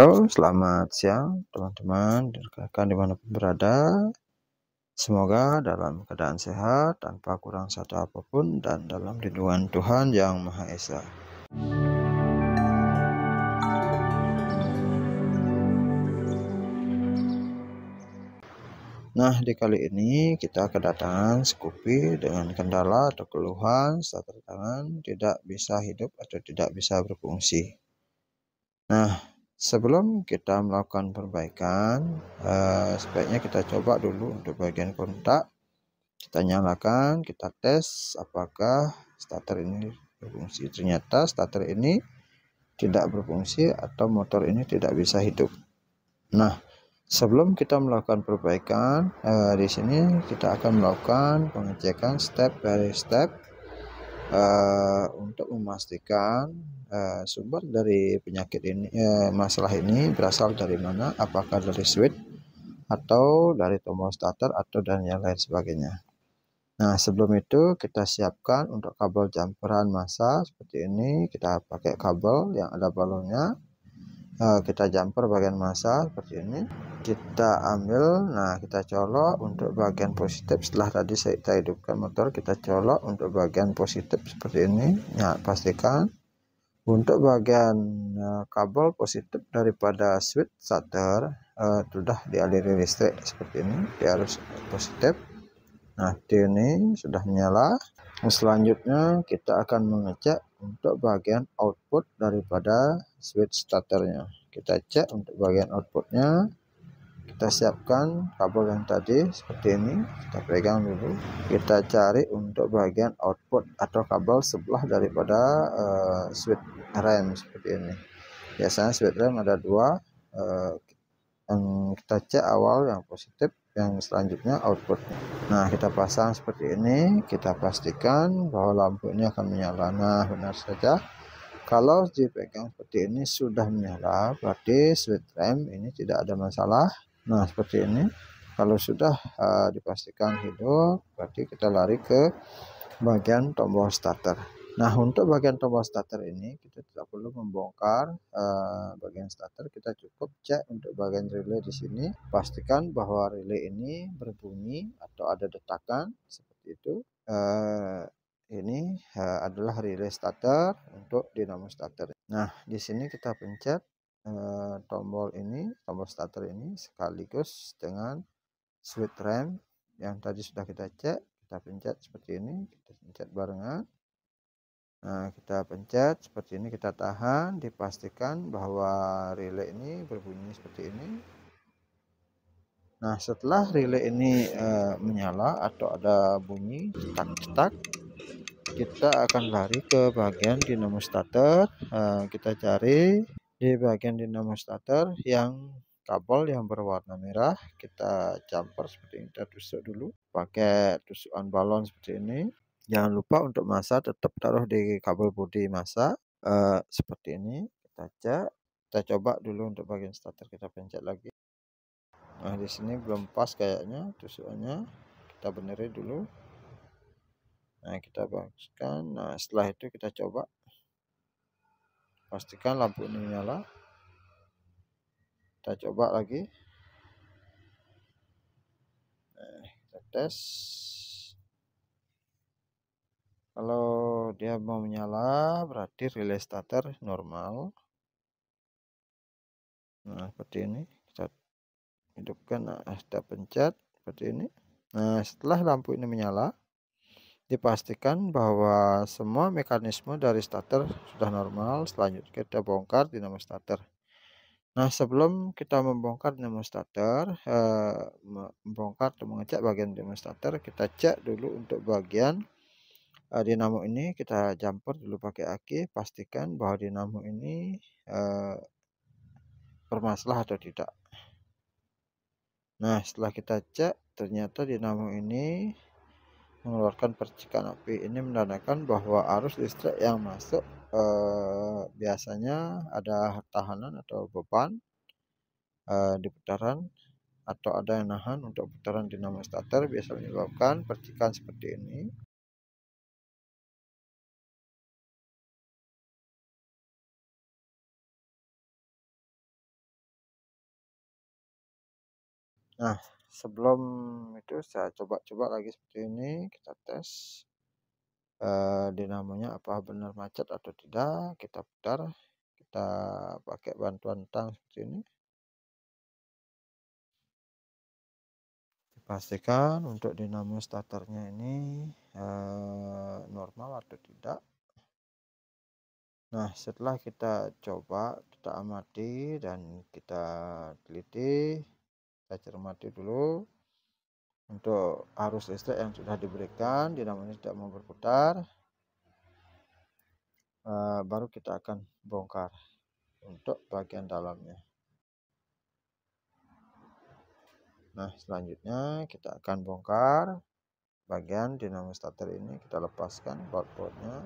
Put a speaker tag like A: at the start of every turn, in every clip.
A: Halo, selamat siang teman-teman dan rekan dimanapun berada. Semoga dalam keadaan sehat tanpa kurang satu apapun dan dalam lindungan Tuhan Yang Maha Esa. Nah, di kali ini kita kedatangan Scoopy dengan kendala atau keluhan starter tangan tidak bisa hidup atau tidak bisa berfungsi. Nah, sebelum kita melakukan perbaikan, sebaiknya kita coba dulu untuk bagian kontak. Kita nyalakan, kita tes apakah starter ini berfungsi. Ternyata starter ini tidak berfungsi atau motor ini tidak bisa hidup. Nah, sebelum kita melakukan perbaikan, di sini kita akan melakukan pengecekan step by step untuk memastikan sumber dari penyakit ini, masalah ini berasal dari mana, apakah dari switch atau dari tombol starter atau dan yang lain sebagainya. Nah, sebelum itu kita siapkan untuk kabel jumperan massa seperti ini. Kita pakai kabel yang ada balonnya. Kita jumper bagian massa seperti ini. Kita ambil, nah kita colok untuk bagian positif. Setelah tadi kita hidupkan motor, kita colok untuk bagian positif seperti ini. Nah, pastikan untuk bagian kabel positif daripada switch starter sudah dialiri listrik seperti ini, di arus positif. Nah, ini sudah menyala. Selanjutnya kita akan mengecek untuk bagian output daripada switch starternya. Kita cek untuk bagian outputnya. Kita siapkan kabel yang tadi seperti ini. Kita pegang dulu. Kita cari untuk bagian output atau kabel sebelah daripada switch rem seperti ini. Biasanya switch rem ada dua. Yang kita cek awal yang positif, yang selanjutnya output. Nah, kita pasang seperti ini. Kita pastikan bahwa lampu ini akan menyala. Nah, benar saja, kalau dipegang seperti ini sudah menyala, berarti switch rem ini tidak ada masalah. Nah, seperti ini. Kalau sudah dipastikan hidup, berarti kita lari ke bagian tombol starter. Nah, untuk bagian tombol starter ini kita tidak perlu membongkar bagian starter. Kita cukup cek untuk bagian relay di sini. Pastikan bahwa relay ini berbunyi atau ada detakan seperti itu. Ini adalah relay starter untuk dinamo starter. Nah, di sini kita pencet tombol starter ini sekaligus dengan switch rem yang tadi sudah kita cek. Kita pencet seperti ini, kita pencet barengan. Nah, kita pencet seperti ini, kita tahan, dipastikan bahwa relay ini berbunyi seperti ini. Nah, setelah relay ini menyala atau ada bunyi cetak-cetak, kita akan lari ke bagian dinamo starter. Kita cari di bagian dinamo starter yang kabel yang berwarna merah. Kita jumper seperti ini, kita tusuk dulu pakai tusukan balon seperti ini. Jangan lupa untuk massa tetap taruh di kabel bodi massa seperti ini. Kita cek, kita coba dulu untuk bagian starter, kita pencet lagi. Nah, di sini belum pas kayaknya tusukannya, kita benerin dulu. Nah, kita baguskan. Nah, setelah itu kita coba pastikan lampu ini nyala. Kita coba lagi. Nah, kita tes. Kalau dia mau menyala, berarti relay starter normal. Nah, seperti ini. Kita hidupkan. Nah, kita pencet seperti ini. Nah, setelah lampu ini menyala, dipastikan bahwa semua mekanisme dari starter sudah normal. Selanjutnya kita bongkar dinamo starter. Nah, sebelum kita membongkar dinamo starter, membongkar atau mengecek bagian dinamo starter, kita cek dulu untuk bagian dinamo ini. Kita jumper dulu pakai aki, pastikan bahwa dinamo ini bermasalah atau tidak. Nah, setelah kita cek, ternyata dinamo ini mengeluarkan percikan api. Ini menandakan bahwa arus listrik yang masuk biasanya ada tahanan atau beban di putaran, atau ada yang nahan untuk putaran dinamo starter, biasa menyebabkan percikan seperti ini. Nah, sebelum itu saya coba-coba lagi seperti ini, kita tes dinamonya apa benar macet atau tidak, kita putar, kita pakai bantuan tang seperti ini. Dipastikan untuk dinamo starternya ini normal atau tidak. Nah, setelah kita coba, kita amati dan kita teliti, kita cermati dulu untuk arus listrik yang sudah diberikan, dinamonya tidak mau berputar, baru kita akan bongkar untuk bagian dalamnya. Nah, selanjutnya kita akan bongkar bagian dinamo starter ini, kita lepaskan baut-bautnya.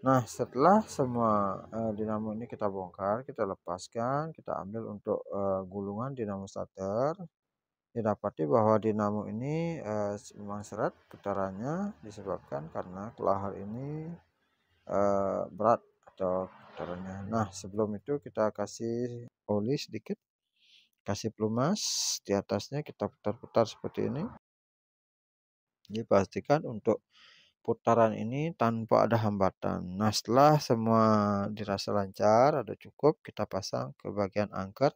A: Nah, setelah semua dinamo ini kita bongkar, kita lepaskan, kita ambil untuk gulungan dinamo starter. Didapati bahwa dinamo ini memang seret putarannya disebabkan karena kelahar ini berat atau putarannya. Nah, sebelum itu kita kasih oli sedikit, kasih pelumas di atasnya, kita putar-putar seperti ini. Dipastikan untuk putaran ini tanpa ada hambatan. Nah, setelah semua dirasa lancar, ada cukup, kita pasang ke bagian angker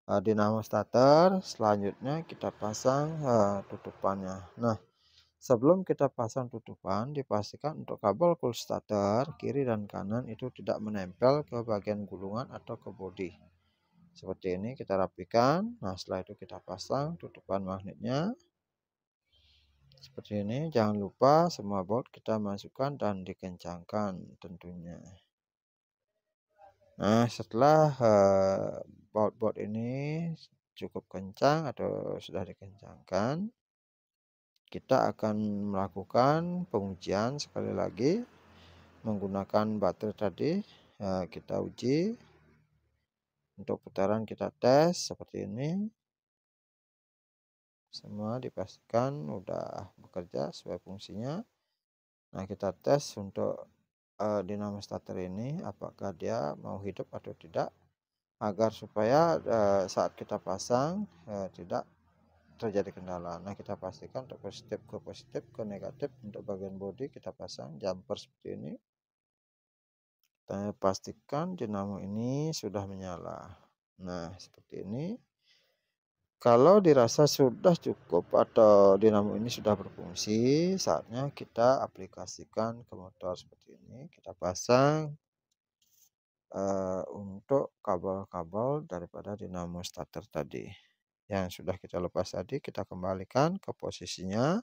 A: dinamo starter. Selanjutnya kita pasang tutupannya. Nah, sebelum kita pasang tutupan, dipastikan untuk kabel cool starter kiri dan kanan itu tidak menempel ke bagian gulungan atau ke bodi. Seperti ini kita rapikan. Nah, setelah itu kita pasang tutupan magnetnya. Seperti ini, jangan lupa semua baut kita masukkan dan dikencangkan tentunya. Nah, setelah baut-baut ini cukup kencang atau sudah dikencangkan, kita akan melakukan pengujian sekali lagi menggunakan baterai tadi. Kita uji untuk putaran, kita tes seperti ini. Semua dipastikan sudah bekerja sesuai fungsinya. Nah, kita tes untuk dinamo starter ini apakah dia mau hidup atau tidak, agar supaya saat kita pasang tidak terjadi kendala. Nah, kita pastikan untuk positif ke positif, ke negatif. Untuk bagian bodi kita pasang jumper seperti ini. Kita pastikan dinamo ini sudah menyala. Nah, seperti ini. Kalau dirasa sudah cukup atau dinamo ini sudah berfungsi, saatnya kita aplikasikan ke motor seperti ini. Kita pasang untuk kabel-kabel daripada dinamo starter tadi yang sudah kita lepas tadi, kita kembalikan ke posisinya.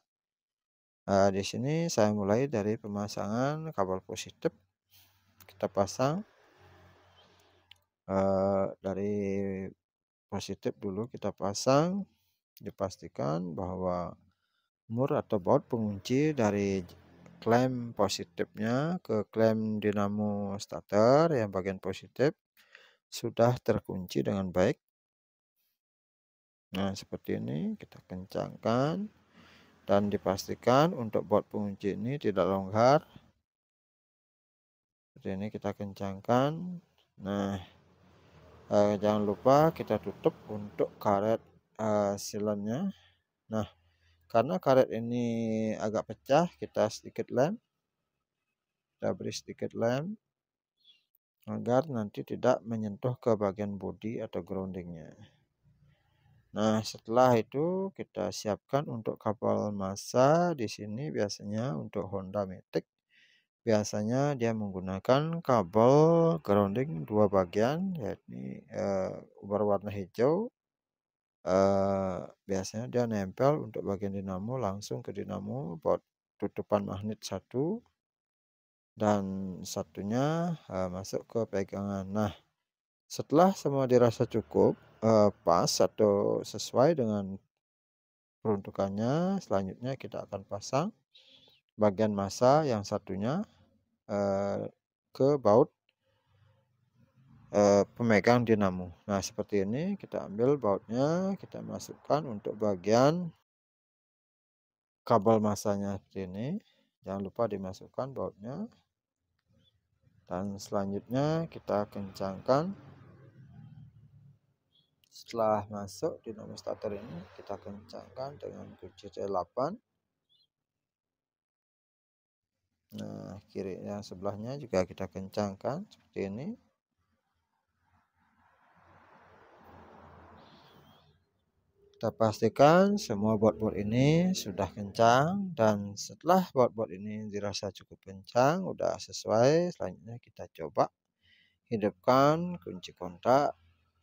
A: Di sini saya mulai dari pemasangan kabel positif. Kita pasang dari positif dulu, kita pasang. Dipastikan bahwa mur atau baut pengunci dari klem positifnya ke klem dinamo starter yang bagian positif sudah terkunci dengan baik. Nah, seperti ini kita kencangkan dan dipastikan untuk baut pengunci ini tidak longgar. Seperti ini kita kencangkan. Nah, jangan lupa kita tutup untuk karet silennya. Nah, karena karet ini agak pecah, kita sedikit lem. Kita beri sedikit lem agar nanti tidak menyentuh ke bagian bodi atau groundingnya. Nah, setelah itu kita siapkan untuk kabel massa. Di sini biasanya untuk Honda Matic biasanya dia menggunakan kabel grounding dua bagian, yakni berwarna hijau. Biasanya dia nempel untuk bagian dinamo langsung ke dinamo, buat tutupan magnet satu dan satunya masuk ke pegangan. Nah, setelah semua dirasa cukup pas atau sesuai dengan peruntukannya, selanjutnya kita akan pasang bagian massa yang satunya ke baut pemegang dinamo. Nah, seperti ini kita ambil bautnya, kita masukkan untuk bagian kabel massanya seperti ini. Jangan lupa dimasukkan bautnya. Dan selanjutnya kita kencangkan Setelah masuk di nomor starter ini, kita kencangkan dengan kunci C8. Nah, kiri yang sebelahnya juga kita kencangkan seperti ini. Kita pastikan semua baut-baut ini sudah kencang, dan setelah baut-baut ini dirasa cukup kencang, udah sesuai, selanjutnya kita coba hidupkan kunci kontak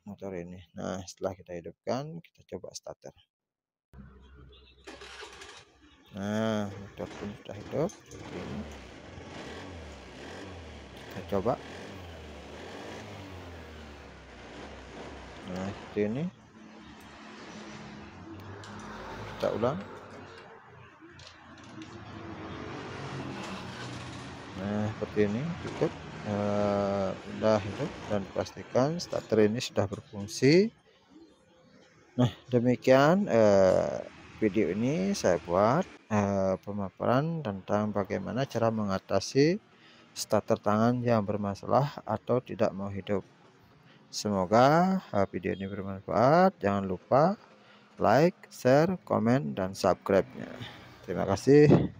A: motor ini. Nah, setelah kita hidupkan, kita coba starter. Nah, motor pun sudah hidup seperti ini. Kita coba. Nah, seperti ini. Kita ulang. Nah, seperti ini cukup. Sudah hidup dan pastikan starter ini sudah berfungsi. Nah, demikian video ini saya buat pemaparan tentang bagaimana cara mengatasi starter tangan yang bermasalah atau tidak mau hidup. Semoga video ini bermanfaat. Jangan lupa like, share, komen, dan subscribe-nya. Terima kasih.